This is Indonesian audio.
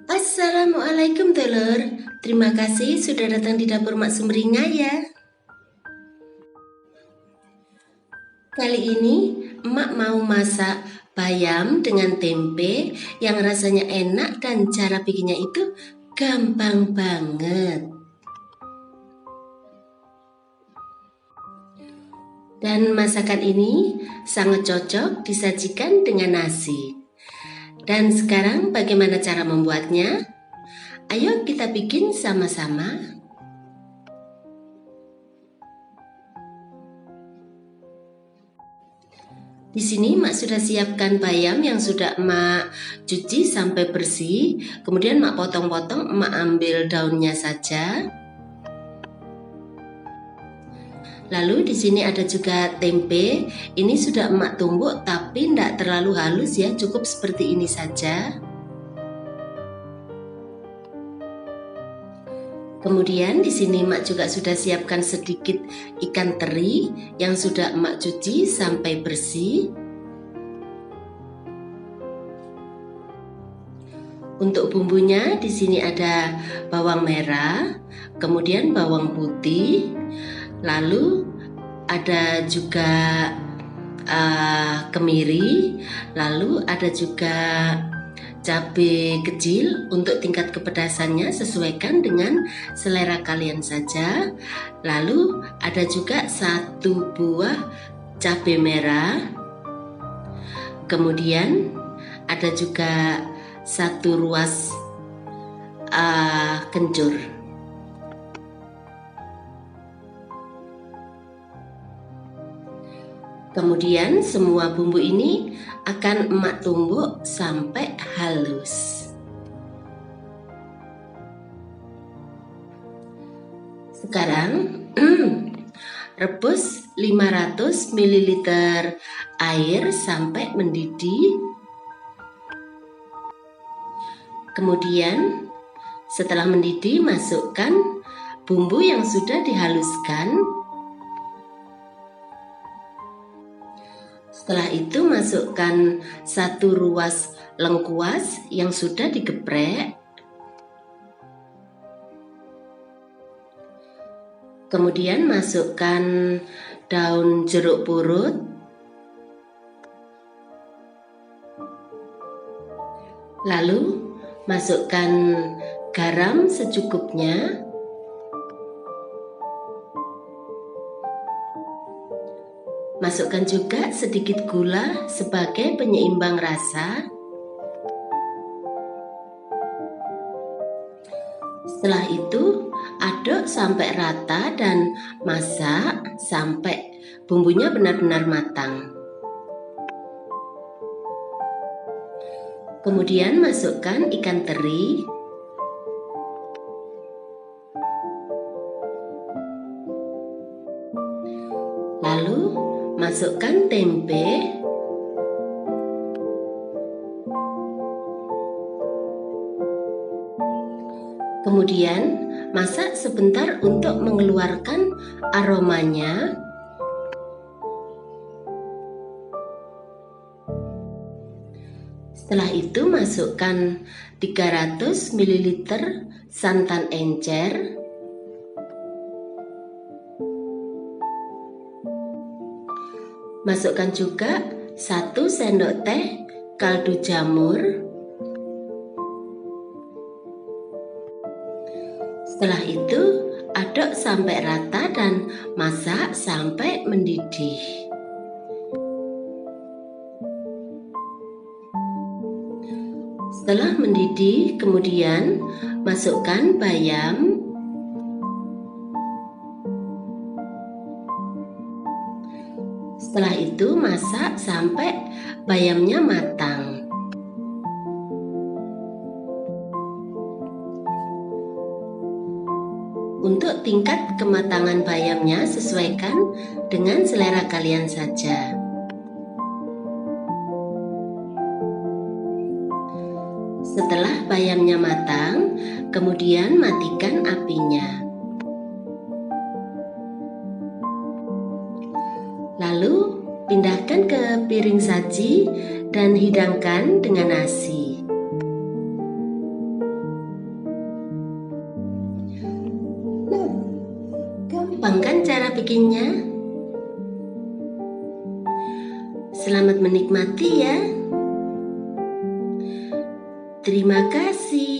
Assalamualaikum telur. Terima kasih sudah datang di dapur Mak Sumringah ya. Kali ini Emak mau masak bayam dengan tempe yang rasanya enak dan cara bikinnya itu gampang banget. Dan masakan ini sangat cocok disajikan dengan nasi. Dan sekarang bagaimana cara membuatnya? Ayo kita bikin sama-sama. Di sini Mak sudah siapkan bayam yang sudah Mak cuci sampai bersih. Kemudian Mak potong-potong, Mak ambil daunnya saja. Lalu di sini ada juga tempe. Ini sudah Emak tumbuk tapi tidak terlalu halus ya, cukup seperti ini saja. Kemudian di sini Emak juga sudah siapkan sedikit ikan teri yang sudah Emak cuci sampai bersih. Untuk bumbunya di sini ada bawang merah, kemudian bawang putih, lalu ada juga kemiri, lalu ada juga cabai kecil. Untuk tingkat kepedasannya sesuaikan dengan selera kalian saja. Lalu ada juga 1 buah cabai merah. Kemudian ada juga 1 ruas kencur. Kemudian semua bumbu ini akan Emak tumbuk sampai halus. Sekarang rebus 500 ml air sampai mendidih. Kemudian setelah mendidih masukkan bumbu yang sudah dihaluskan. Setelah itu masukkan 1 ruas lengkuas yang sudah digeprek. Kemudian masukkan daun jeruk purut. Lalu masukkan garam secukupnya. Masukkan juga sedikit gula sebagai penyeimbang rasa. Setelah itu aduk sampai rata dan masak sampai bumbunya benar-benar matang. Kemudian masukkan ikan teri. Lalu masukkan tempe. Kemudian masak sebentar untuk mengeluarkan aromanya. Setelah itu masukkan 300 ml santan encer. Masukkan juga 1 sendok teh kaldu jamur. Setelah itu aduk sampai rata dan masak sampai mendidih. Setelah mendidih, kemudian masukkan bayam. Setelah itu masak sampai bayamnya matang. Untuk tingkat kematangan bayamnya sesuaikan dengan selera kalian saja. Setelah bayamnya matang, kemudian matikan apinya. Lalu pindahkan ke piring saji dan hidangkan dengan nasi. gampang kan cara bikinnya? Selamat menikmati ya. Terima kasih.